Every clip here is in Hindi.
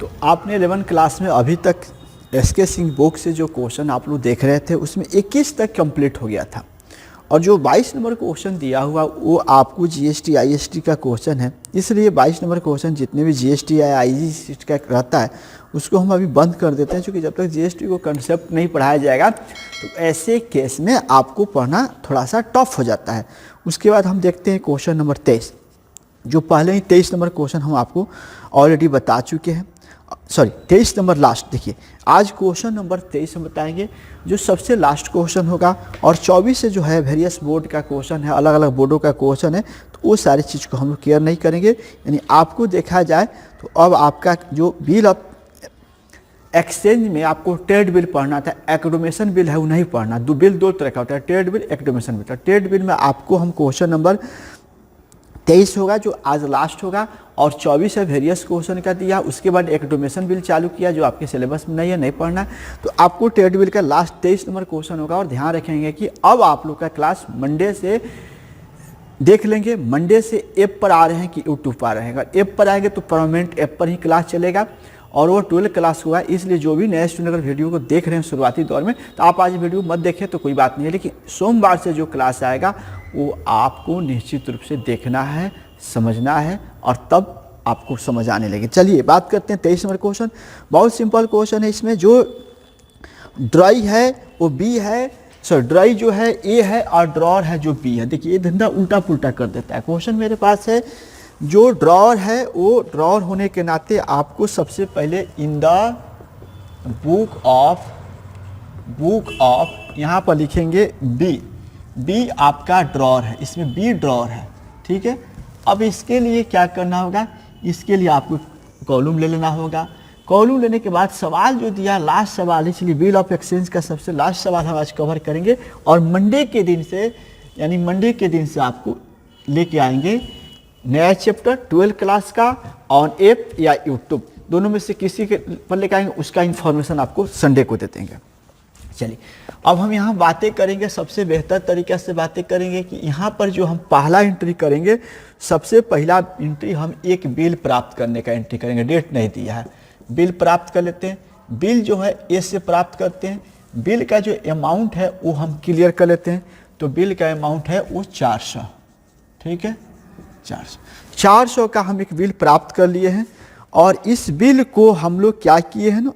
तो आपने 11 क्लास में अभी तक एसके सिंह बुक से जो क्वेश्चन आप लोग देख रहे थे उसमें 21 तक कंप्लीट हो गया था और जो 22 नंबर क्वेश्चन दिया हुआ वो आपको जीएसटी आईएसटी का क्वेश्चन है। इसलिए 22 नंबर क्वेश्चन जितने भी जीएसटी या आईजीएसटी का रहता है उसको हम अभी बंद कर देते हैं, क्योंकि जब तक जीएसटी को कंसेप्ट नहीं पढ़ाया जाएगा तो ऐसे केस में आपको पढ़ना थोड़ा सा टफ हो जाता है। उसके बाद हम देखते हैं क्वेश्चन नंबर 23, जो पहले ही 23 नंबर क्वेश्चन हम आपको ऑलरेडी बता चुके हैं। Sorry 23 number last. देखिए आज क्वेश्चन नंबर 23 हम बताएंगे जो सबसे लास्ट क्वेश्चन होगा, और 24 से जो है वेरियस बोर्ड का क्वेश्चन है, अलग अलग बोर्डों का क्वेश्चन है, तो वो सारी चीज़ को हम लोग केयर नहीं करेंगे। यानी आपको देखा जाए तो अब आपका जो बिल ऑफ एक्सचेंज में आपको ट्रेड बिल पढ़ना था, एक्डोमेशन बिल है वो नहीं पढ़ना। बिल दो तरह का होता है, trade bill, accommodation bill. Trade bill में आपको हम क्वेश्चन नंबर 23 होगा जो आज लास्ट होगा, और 24 है वेरियस क्वेश्चन का दिया। उसके बाद एक डोमेशन बिल चालू किया जो आपके सिलेबस में नहीं है, नहीं पढ़ना है। तो आपको ट्रेड बिल का लास्ट 23 नंबर क्वेश्चन होगा। और ध्यान रखेंगे कि अब आप लोग का क्लास मंडे से देख लेंगे, मंडे से ऐप पर आ रहे हैं कि यूट्यूब पर आ रहे हैं। अगर ऐप पर आएंगे तो परमानेंट ऐप पर ही क्लास चलेगा, और वो 12 क्लास हुआ। इसलिए जो भी नए स्टूडेंट अगर वीडियो को देख रहे हैं शुरुआती दौर में, तो आप आज वीडियो मत देखें तो कोई बात नहीं है, लेकिन सोमवार से जो क्लास आएगा वो आपको निश्चित रूप से देखना है, समझना है, और तब आपको समझ आने लगे। चलिए बात करते हैं 23 नंबर क्वेश्चन। बहुत सिंपल क्वेश्चन है। इसमें जो ड्राई है वो बी है, सर ड्राई जो है ए है, और ड्रॉर है जो बी है। देखिए ये धंधा उल्टा पुल्टा कर देता है। क्वेश्चन मेरे पास है जो ड्रॉर है वो ड्रॉर होने के नाते आपको सबसे पहले इन द बुक ऑफ यहाँ पर लिखेंगे बी। बी आपका ड्रॉर है, इसमें बी ड्रॉर है, ठीक है। अब इसके लिए क्या करना होगा, इसके लिए आपको कॉलम ले लेना होगा। कॉलम लेने के बाद सवाल जो दिया लास्ट सवाल, इसलिए बिल ऑफ एक्सचेंज का सबसे लास्ट सवाल हम आज कवर करेंगे। और मंडे के दिन से, यानी मंडे के दिन से आपको लेके आएंगे नया चैप्टर 12 क्लास का ऑन ऐप या यूट्यूब, दोनों में से किसी के पर लेके आएंगे, उसका इन्फॉर्मेशन आपको संडे को दे देंगे। चलिए अब हम यहाँ बातें करेंगे, सबसे बेहतर तरीके से बातें करेंगे कि यहाँ पर जो हम पहला एंट्री करेंगे, सबसे पहला एंट्री हम एक बिल प्राप्त करने का एंट्री करेंगे। डेट नहीं दिया है, बिल प्राप्त कर लेते हैं। बिल जो है ए से प्राप्त करते हैं। बिल का जो अमाउंट है वो हम क्लियर कर लेते हैं। तो बिल का अमाउंट है वो 400, ठीक है, 400 का हम एक बिल प्राप्त कर लिए हैं। और इस बिल को हम लोग क्या किए हैं ना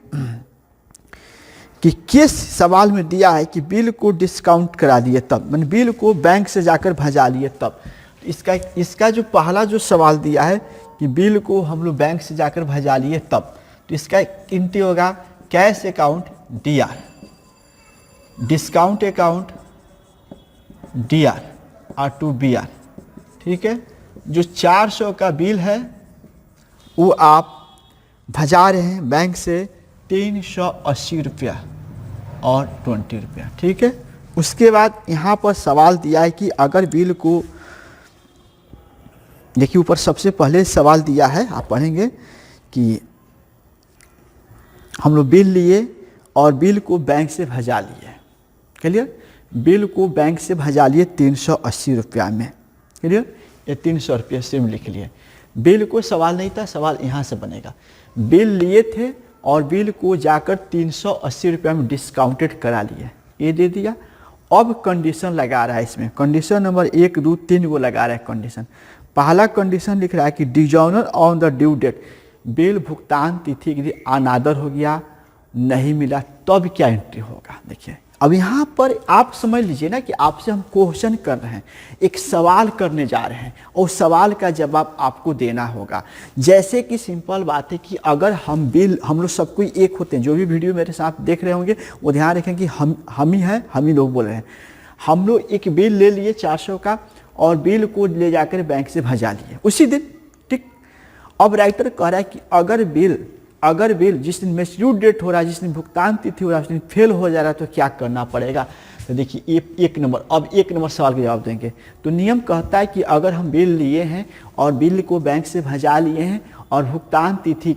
कि किस सवाल में दिया है कि बिल को डिस्काउंट करा दिए तब, मैंने बिल को बैंक से जाकर भजा लिए तब। इसका जो पहला जो सवाल दिया है कि बिल को हम लोग बैंक से जाकर भजा लिए तब, तो इसका एंट्री होगा cash account DR, discount account DR और टू बीआर, ठीक है। जो 400 का बिल है वो आप भजा रहे हैं बैंक से 380 रुपया और 20 रुपया, ठीक है। उसके बाद यहाँ पर सवाल दिया है कि अगर बिल को, देखिए ऊपर सबसे पहले सवाल दिया है, आप पढ़ेंगे कि हम लोग बिल लिए और बिल को बैंक से भजा लिए, क्लियर। बिल को बैंक से भजा लिए 380 रुपया में, क्लियर। ये 300 रुपये से लिख लिए। बिल को सवाल नहीं था, सवाल यहाँ से बनेगा। बिल लिए थे और बिल को जाकर 380 रुपये में डिस्काउंटेड करा लिए, ये दे दिया। अब कंडीशन लगा रहा है, इसमें कंडीशन नंबर 1, 2, 3 वो लगा रहा है कंडीशन। पहला कंडीशन लिख रहा है कि डिजॉनर on the due date, bill भुगतान तिथि के लिए अनादर हो गया, नहीं मिला, तब क्या एंट्री होगा। देखिए अब यहाँ पर आप समझ लीजिए ना कि आपसे हम क्वेश्चन कर रहे हैं, एक सवाल करने जा रहे हैं और सवाल का जवाब आपको देना होगा। जैसे कि सिंपल बात है कि अगर हम लोग सब कोई एक होते हैं, जो भी वीडियो मेरे साथ देख रहे होंगे वो ध्यान रखें कि हम ही लोग बोल रहे हैं। हम लोग एक बिल ले लिए 400 का और बिल को ले जाकर बैंक से भजा लिए उसी दिन, ठीक। अब राइटर कह रहा है कि अगर बिल जिस दिन मैच्योर डेट हो रहा है, जिस दिन भुगतान तिथि हो रहा है, उस दिन फेल हो जा रहा है, तो क्या करना पड़ेगा। तो देखिए एक नंबर सवाल का जवाब देंगे। तो नियम कहता है कि अगर हम बिल लिए हैं और बिल को बैंक से भजा लिए हैं और भुगतान तिथि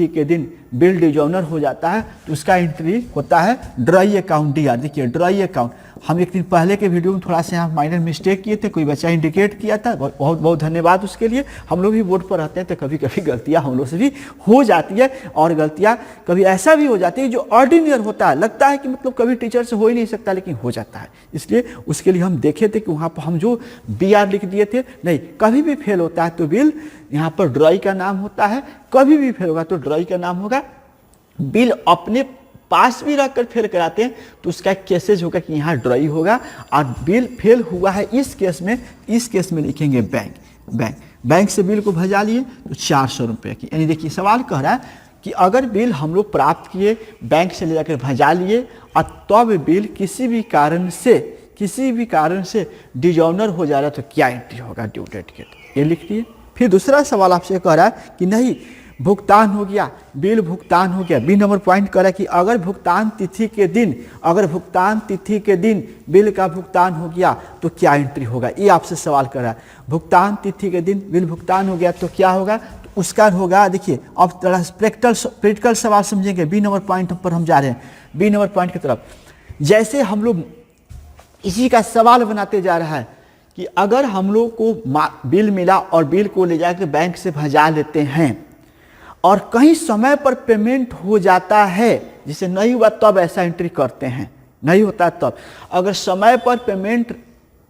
के दिन बिल डिजॉनर हो जाता है, तो उसका एंट्री होता है ड्राई अकाउंट डीआर। देखिए ड्राई अकाउंट, हम एक दिन पहले के वीडियो में थोड़ा सा यहाँ माइनर मिस्टेक किए थे, कोई बच्चा इंडिकेट किया था, बहुत बहुत धन्यवाद उसके लिए। हम लोग भी बोर्ड पर रहते हैं तो कभी कभी गलतियाँ हम लोग से भी हो जाती है, और गलतियाँ कभी ऐसा भी हो जाती है जो ऑर्डिनरी होता है, लगता है कि मतलब कभी टीचर से हो ही नहीं सकता, लेकिन हो जाता है। इसलिए उसके लिए हम देखे थे कि वहाँ पर हम जो BR लिख दिए थे, नहीं, कभी भी फेल होता है तो बिल यहाँ पर ड्रॉई का नाम होता है, कभी भी फेल होगा तो ड्रॉई का नाम होगा। बिल अपने पास भी रखकर फेल कराते हैं तो उसका केसेज होगा कि यहाँ ड्रॉई होगा, और बिल फेल हुआ है इस केस में लिखेंगे बैंक से बिल को भजा लिए तो 400 रुपये की। यानी देखिए सवाल कह रहा है कि अगर बिल हम लोग प्राप्त किए, बैंक से ले जाकर भजा लिए, और तब बिल किसी भी कारण से डिजॉनर हो जा रहा है तो क्या एंट्री होगा ड्यू डेट के, ये लिख दिए। फिर दूसरा सवाल आपसे कह रहा है कि नहीं भुगतान हो गया, बिल भुगतान हो गया। बी नंबर पॉइंट कर रहा है कि अगर भुगतान तिथि के दिन बिल का भुगतान हो गया तो क्या एंट्री होगा, ये आपसे सवाल कर रहा है। भुगतान तिथि के दिन बिल भुगतान हो गया तो क्या होगा, तो उसका होगा, देखिए अब थोड़ा प्रैक्टिकल सवाल समझेंगे। बी नंबर पॉइंट पर हम जा रहे हैं, बी नंबर पॉइंट की तरफ। जैसे हम लोग इसी का सवाल बनाते जा रहा है कि अगर हम लोग को बिल मिला और बिल को ले जाकर बैंक से भजा लेते हैं और कहीं समय पर पेमेंट हो जाता है, जिसे नहीं हुआ तब ऐसा एंट्री करते हैं, नहीं होता तब। अगर समय पर पेमेंट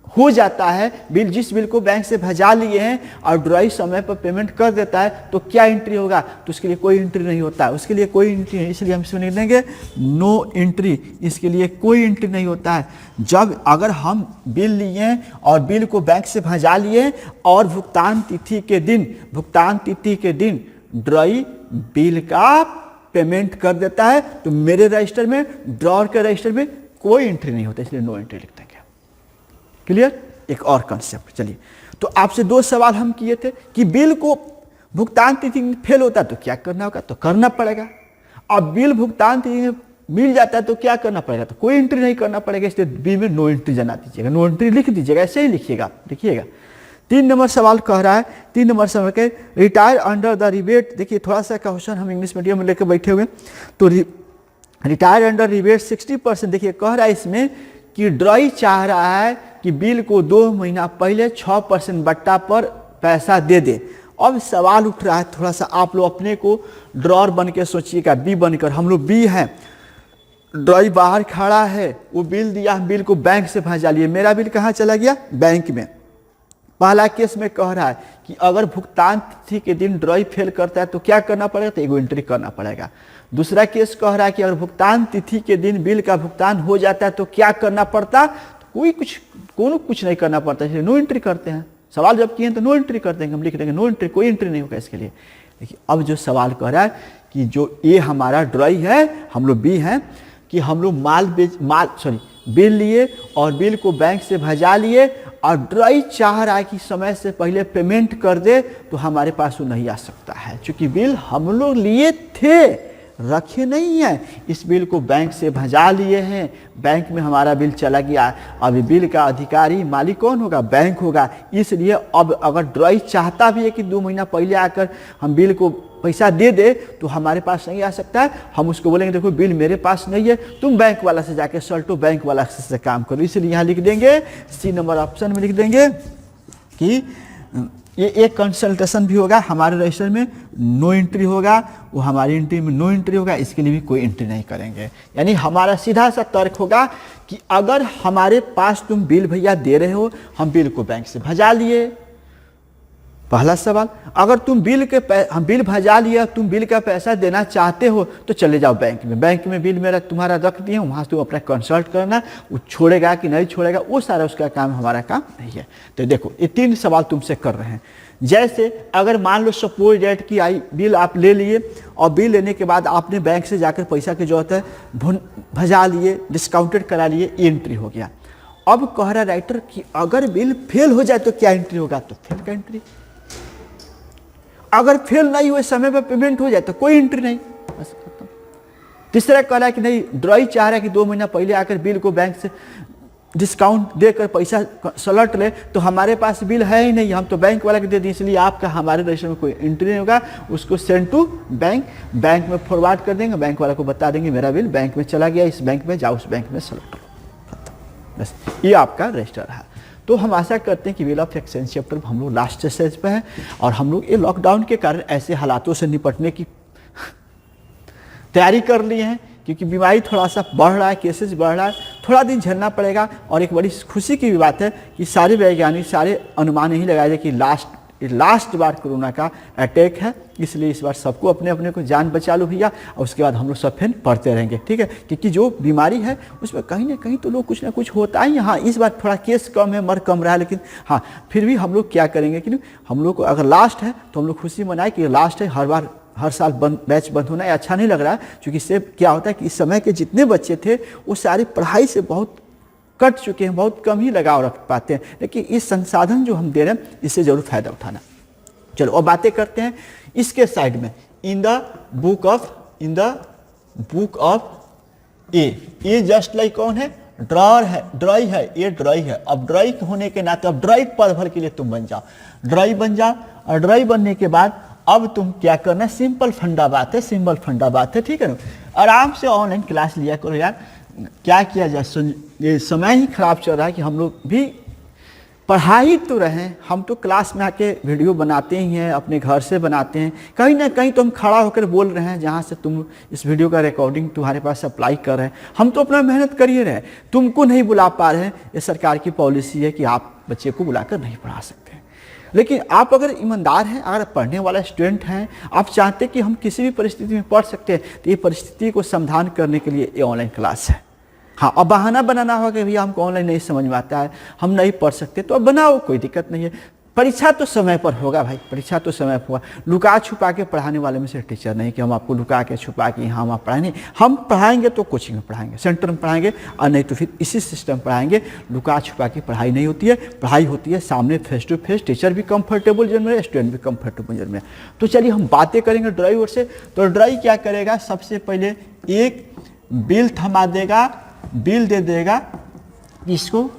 हो जाता है, जिस बिल को बैंक से भजा लिए हैं और ड्रॉई समय पर पेमेंट कर देता है तो क्या एंट्री होगा, तो उसके लिए कोई एंट्री नहीं होता है, उसके लिए कोई एंट्री नहीं, इसलिए हम इसमें लिख देंगे नो एंट्री, इसके लिए कोई एंट्री नहीं होता है। जब अगर हम बिल लिए और बिल को बैंक से भजा लिए और भुगतान तिथि के दिन ड्रॉई बिल का पेमेंट कर देता है तो मेरे रजिस्टर में, ड्रॉर के रजिस्टर में कोई एंट्री नहीं होता, इसलिए नो एंट्री लिखते हैं। क्लियर? एक और कॉन्सेप्ट। चलिए, तो आपसे 2 सवाल हम किए थे कि बिल को भुगतान तिथि में फेल होता है तो क्या करना होगा, तो करना पड़ेगा। अब बिल भुगतान तिथि में मिल जाता है तो क्या करना पड़ेगा, तो कोई एंट्री नहीं करना पड़ेगा, इसलिए बी में नो एंट्री जना दीजिएगा, नो एंट्री लिख दीजिएगा, ऐसे ही लिखिएगा। 3 नंबर सवाल कह रहा है, 3 नंबर सवाल के रिटायर अंडर द रिबेट। देखिए थोड़ा सा क्वेश्चन हम इंग्लिश मीडियम में लेकर बैठे हुए, तो रिटायर अंडर रिबेट 60%। देखिए कह रहा है इसमें कि ड्रॉई चाह रहा है कि बिल को 2 महीना पहले 6% बट्टा पर पैसा दे दे। अब सवाल उठ रहा है, थोड़ा सा आप लोग अपने को ड्रॉर बन के सोचिएगा, बी बनकर, हम लोग बी हैं, ड्रॉई बाहर खड़ा है, वो बिल दिया, बिल को बैंक से भजा लिए, मेरा बिल कहाँ चला गया, बैंक में। पहला केस में कह रहा है कि अगर भुगतान तिथि के दिन ड्रॉई फेल करता है तो क्या करना पड़ेगा, तो एगो एंट्री करना पड़ेगा। दूसरा केस कह रहा है कि अगर भुगतान तिथि के दिन बिल का भुगतान हो जाता है तो क्या करना पड़ता, तो कुछ नहीं करना पड़ता, इसलिए नो एंट्री करते हैं। सवाल जब किए हैं तो नो एंट्री कर देंगे, हम लिख देंगे नो एंट्री, कोई एंट्री नहीं होगा इसके लिए। देखिए अब जो सवाल कह रहा है कि जो ये हमारा ड्रॉई है, हम लोग बी हैं, कि हम लोग बिल लिए और बिल को बैंक से भजा लिए और ड्रॉई चाह रहा है कि समय से पहले पेमेंट कर दे, तो हमारे पास वो नहीं आ सकता है, क्योंकि बिल हम लोग लिए थे, रखे नहीं है, इस बिल को बैंक से भजा लिए हैं, बैंक में हमारा बिल चला गया। अब बिल का अधिकारी मालिक कौन होगा, बैंक होगा। इसलिए अब अगर ड्रॉई चाहता भी है कि 2 महीना पहले आकर हम बिल को पैसा दे दे तो हमारे पास नहीं आ सकता है, हम उसको बोलेंगे देखो बिल मेरे पास नहीं है, तुम बैंक वाला से जाके सल्टो बैंक वाला से काम करो। इसलिए यहाँ लिख देंगे, सी नंबर ऑप्शन में लिख देंगे कि ये एक कंसल्टेशन भी होगा, हमारे रजिस्टर में नो एंट्री होगा, वो हमारी एंट्री में नो एंट्री होगा, इसके लिए भी कोई एंट्री नहीं करेंगे। यानी हमारा सीधा सा तर्क होगा कि अगर हमारे पास तुम बिल भैया दे रहे हो, हम बिल को बैंक से भजा लिए, पहला सवाल। अगर तुम हम बिल भजा लिया, तुम बिल का पैसा देना चाहते हो तो चले जाओ बैंक में बिल मेरा तुम्हारा रख दिए, वहाँ से तुम अपना कंसल्ट करना, वो छोड़ेगा कि नहीं छोड़ेगा, वो सारा उसका काम, हमारा काम नहीं है। तो देखो ये 3 सवाल तुमसे कर रहे हैं। जैसे अगर मान लो सपोज डेट की आई बिल आप ले लिए और बिल लेने के बाद आपने बैंक से जाकर पैसा की जरूरत है भजा लिए, डिस्काउंटेड करा लिए, एंट्री हो गया। अब कह रहा राइटर कि अगर बिल फेल हो जाए तो क्या एंट्री होगा, तो फेल का एंट्री। अगर फेल नहीं हुए, समय पर पेमेंट हो जाए तो कोई एंट्री नहीं, बस खत्म। तीसरा कह रहा है कि नहीं, ड्रॉई चाह रहा है कि 2 महीना पहले आकर बिल को बैंक से डिस्काउंट देकर पैसा सलट ले, तो हमारे पास बिल है ही नहीं, हम तो बैंक वाला के दे दिए, इसलिए आपका हमारे रजिस्टर में कोई एंट्री नहीं होगा। उसको सेंड टू बैंक में फॉरवर्ड कर देंगे, बैंक वाला को बता देंगे मेरा बिल बैंक में चला गया, इस बैंक में जाओ, उस बैंक में सलट लो, बस ये आपका रजिस्टर है। तो हम आशा करते हैं कि व्हील ऑफ एक्सचेंज चैप्टर हम लोग लास्ट स्टेज पे हैं और हम लोग ये लॉकडाउन के कारण ऐसे हालातों से निपटने की तैयारी कर लिए हैं, क्योंकि बीमारी थोड़ा सा बढ़ रहा है, केसेस बढ़ रहा है, थोड़ा दिन झेलना पड़ेगा। और एक बड़ी खुशी की भी बात है कि सारे वैज्ञानिक सारे अनुमान यही लगाए कि लास्ट बार कोरोना का अटैक है, इसलिए इस बार सबको अपने अपने को जान बचा लो भैया, और उसके बाद हम लोग सब फिर पढ़ते रहेंगे, ठीक है। क्योंकि जो बीमारी है उसमें कहीं ना कहीं तो लोग कुछ ना कुछ होता ही है। हाँ, इस बार थोड़ा केस कम है, मर कम रहा है, लेकिन हाँ फिर भी हम लोग क्या करेंगे कि हम लोग को अगर लास्ट है तो हम लोग खुशी मनाए कि लास्ट है। हर साल बैच बंद होना अच्छा नहीं लग रहा है, क्योंकि इससे क्या होता है कि इस समय के जितने बच्चे थे वो सारे पढ़ाई से बहुत कट चुके हैं, बहुत कम ही लगाव रख पाते हैं। लेकिन इस संसाधन जो हम दे रहे हैं इससे जरूर फायदा उठाना। चलो और बातें करते हैं इसके साइड में। In the book of A just like कौन है, ड्रॉर है, ड्राई है, ये ड्राई है। अब ड्राई होने के नाते अब ड्राई पद भर के लिए तुम बन जाओ, ड्राई बन जाओ। और ड्राई बनने के बाद अब तुम क्या करना है, सिंपल फंडा बात है, ठीक है ना। आराम से ऑनलाइन क्लास लिया करो यार, क्या किया जाए, ये समय ही खराब चल रहा है कि हम लोग भी पढ़ाई तो रहें। हम तो क्लास में आके वीडियो बनाते ही हैं, अपने घर से बनाते हैं, कहीं ना कहीं तो हम खड़ा होकर बोल रहे हैं, जहाँ से तुम इस वीडियो का रिकॉर्डिंग तुम्हारे पास अप्लाई कर रहे हैं। हम तो अपना मेहनत कर ही रहे हैं, तुमको नहीं बुला पा रहे हैं। ये सरकार की पॉलिसी है कि आप बच्चे को बुलाकर नहीं पढ़ा सकते। लेकिन आप अगर ईमानदार हैं, अगर पढ़ने वाला स्टूडेंट हैं, आप चाहते कि हम किसी भी परिस्थिति में पढ़ सकते हैं, तो ये परिस्थिति को समाधान करने के लिए ये ऑनलाइन क्लास है। हाँ, अब बहाना बनाना होगा कि भैया हमको ऑनलाइन नहीं समझ में आता है, हम नहीं पढ़ सकते, तो अब बनाओ, कोई दिक्कत नहीं है। परीक्षा तो समय पर होगा भाई, परीक्षा तो समय पर होगा। लुका छुपा के पढ़ाने वाले में से टीचर नहीं कि हम आपको लुका के छुपा के हम आप पढ़ाएंगे। हम पढ़ाएंगे तो कोचिंग में पढ़ाएंगे, सेंटर में पढ़ाएंगे, और नहीं तो फिर इसी सिस्टम पढ़ाएंगे। लुका छुपा के पढ़ाई नहीं होती है, पढ़ाई होती है सामने फेस टू फेस। टीचर भी कंफर्टेबल जोन में, स्टूडेंट भी कंफर्टेबल जोन में। तो चलिए हम बातें करेंगे ड्राइवर से। तो ड्राइव क्या करेगा, सबसे पहले एक बिल थमा देगा, बिल दे देगा, इसको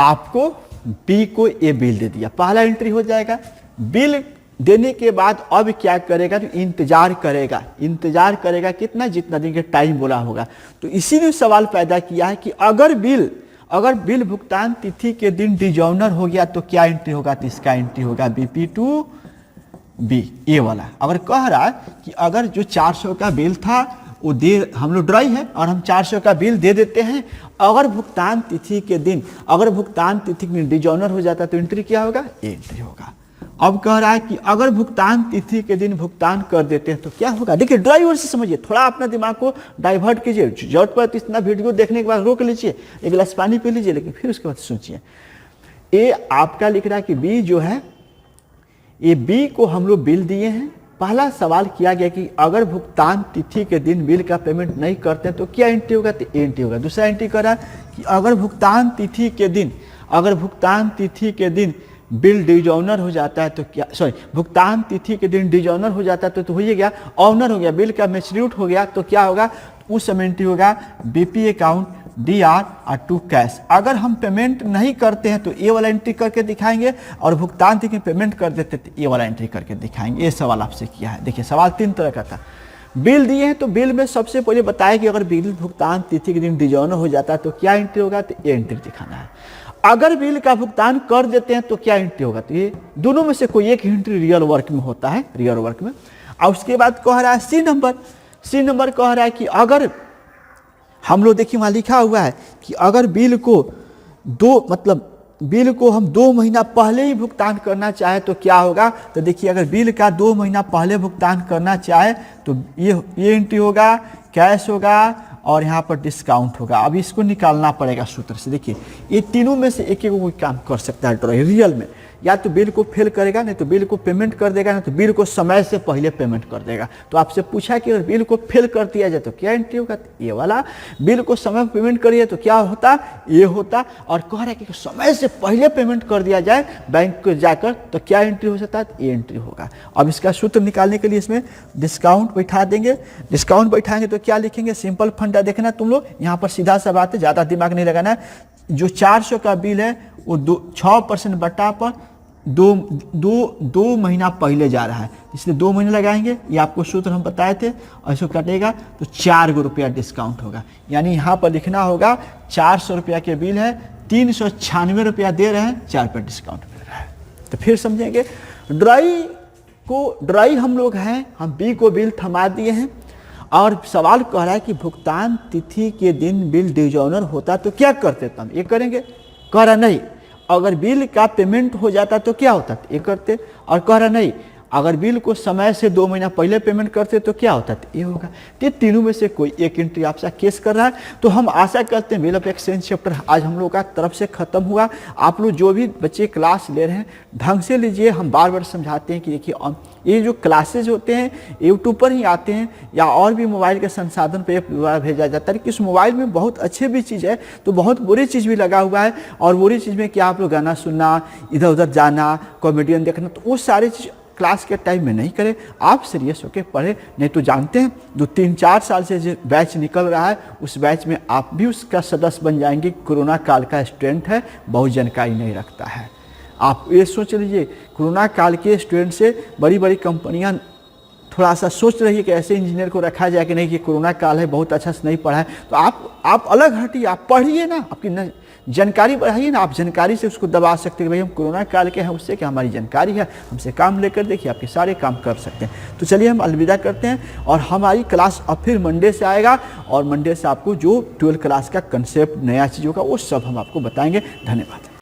आपको बी को ए बिल दे दिया, पहला एंट्री हो जाएगा। बिल देने के बाद अब क्या करेगा, तो इंतजार करेगा कितना, जितना दिन के टाइम बोला होगा। तो इसीलिए सवाल पैदा किया है कि अगर बिल भुगतान तिथि के दिन डिजॉर्नर हो गया तो क्या एंट्री होगा, तो इसका एंट्री होगा BP टू बी, ए वाला। अगर कह रहा है कि अगर जो 400 का बिल था वो दे, हम लोग ड्राई है और हम 400 का बिल दे देते हैं, अगर भुगतान तिथि के दिन डिजॉर्नर हो जाता तो एंट्री क्या होगा, ए एंट्री होगा। अब कह रहा है कि अगर भुगतान तिथि के दिन भुगतान कर देते हैं तो क्या होगा। देखिए ड्राइवर से समझिए, थोड़ा अपना दिमाग को डाइवर्ट कीजिए, जरूरत पर इतना वीडियो देखने के बाद रोक लीजिए, एक गिलास पानी पी लीजिए, लेकिन फिर उसके बाद सोचिए। ए आपका लिख रहा है कि बी जो है, ये बी को हम लोग बिल दिए हैं। पहला सवाल किया गया कि अगर भुगतान तिथि के दिन बिल का पेमेंट नहीं करते हैं तो क्या एंट्री होगा, तो एंट्री होगा। दूसरा एंट्री कर रहा है कि अगर भुगतान तिथि के दिन बिल डिजॉर्नर हो जाता है तो क्या, भुगतान तिथि के दिन डिजॉर्नर हो जाता है तो हो ही गया, ऑनर हो गया, बिल का मैच्योरिटी हो गया, तो क्या होगा, उस समय एंट्री होगा BP अकाउंट DR और टू कैश। अगर हम पेमेंट नहीं करते हैं तो ये वाला एंट्री करके दिखाएंगे, और भुगतान तिथि पेमेंट कर देते तो ये वाला एंट्री करके दिखाएंगे। ये सवाल आपसे किया है। देखिए सवाल 3 तरह का था। बिल दिए हैं तो बिल में सबसे पहले बताया कि अगर बिल भुगतान तिथि के दिन डिजॉर्नर हो जाता है तो क्या एंट्री होगा, तो ये एंट्री दिखाना है। अगर बिल का भुगतान कर देते हैं तो क्या एंट्री होगा, तो ये दोनों में से कोई एक एंट्री रियल वर्क में होता है, रियल वर्क में। और उसके बाद कह रहा है सी नंबर कह रहा है कि अगर हम लोग देखिए वहाँ लिखा हुआ है कि अगर बिल को हम 2 महीना पहले ही भुगतान करना चाहे तो क्या होगा। तो देखिए अगर बिल का 2 महीना पहले भुगतान करना चाहे तो ये एंट्री होगा, कैश होगा और यहाँ पर डिस्काउंट होगा। अब इसको निकालना पड़ेगा सूत्र से। देखिए ये तीनों में से एक कोई काम कर सकता है रियल में, या तो बिल को फेल करेगा, नहीं तो बिल को पेमेंट कर देगा, नहीं तो बिल को समय से पहले पेमेंट कर देगा। तो आपसे पूछा कि अगर बिल को फेल कर दिया जाए तो क्या एंट्री होगा, ये वाला। बिल को समय पर पेमेंट करिए तो क्या होता, ये होता। और कह रहा है कि समय से पहले पेमेंट कर दिया जाए बैंक को जाकर तो क्या एंट्री हो सकता है, ये एंट्री होगा। अब इसका सूत्र निकालने के लिए इसमें डिस्काउंट बैठा देंगे। डिस्काउंट बैठाएंगे तो क्या लिखेंगे, सिंपल फंडा देखना तुम लोग, यहाँ पर सीधा सा बात है, ज़्यादा दिमाग नहीं लगाना है। जो 400 का बिल है वो 6% बटा पर दो महीना पहले जा रहा है, इसलिए 2 महीने लगाएंगे। ये आपको सूत्र हम बताए थे, और इसको कटेगा तो 4 रुपया डिस्काउंट होगा। यानी यहाँ पर लिखना होगा 400 रुपया के बिल है, 396 रुपया दे रहे हैं, 4 रुपया डिस्काउंट मिल रहा है। तो फिर समझेंगे, ड्राई हम लोग हैं, हम बी को बिल थमा दिए हैं, और सवाल कह रहा है कि भुगतान तिथि के दिन बिल डिजॉनर होता तो क्या करते, तो हम ये करेंगे। कह रहा नहीं, अगर बिल का पेमेंट हो जाता तो क्या होता, ये करते। और कह रहा नहीं, अगर बिल को समय से 2 महीना पहले पेमेंट करते तो क्या होता, तो ये होगा। तो तीनों में से कोई एक एंट्री आपसे केस कर रहा है। तो हम आशा करते हैं बिल ऑफ एक्सचेंज चैप्टर आज हम लोग का तरफ से खत्म हुआ। आप लोग जो भी बच्चे क्लास ले रहे हैं ढंग से लीजिए। हम बार बार समझाते हैं कि देखिए ये जो क्लासेज होते हैं यूट्यूब पर ही आते हैं, या और भी मोबाइल के संसाधन पर द्वारा भेजा जाता है। कि इस मोबाइल में बहुत अच्छे भी चीज़ है तो बहुत बुरी चीज़ भी लगा हुआ है। और बुरी चीज़ में क्या, आप लोग गाना सुनना, इधर उधर जाना, कॉमेडियन देखना, तो वो सारी चीज़ क्लास के टाइम में नहीं करें। आप सीरियस होकर पढ़े। नहीं तो जानते हैं 2-3-4 साल से जो बैच निकल रहा है उस बैच में आप भी उसका सदस्य बन जाएंगे। कोरोना काल का स्टूडेंट है, बहुत जानकारी नहीं रखता है। आप ये सोच लीजिए, कोरोना काल के स्टूडेंट से बड़ी बड़ी कंपनियां थोड़ा सा सोच रही है कि ऐसे इंजीनियर को रखा जाए कि नहीं, कि कोरोना काल है, बहुत अच्छा से नहीं पढ़ा है। तो आप अलग हटिए, आप पढ़िए ना, आपकी जानकारी बढ़ाइए ना। आप जानकारी से उसको दबा सकते हैं कि भाई हम कोरोना काल के हैं, उससे क्या हमारी जानकारी है, हमसे काम लेकर देखिए आपके सारे काम कर सकते हैं। तो चलिए हम अलविदा करते हैं, और हमारी क्लास अब फिर मंडे से आएगा, और मंडे से आपको जो 12th क्लास का कंसेप्ट नया चीज़ों का वो सब हम आपको बताएंगे। धन्यवाद।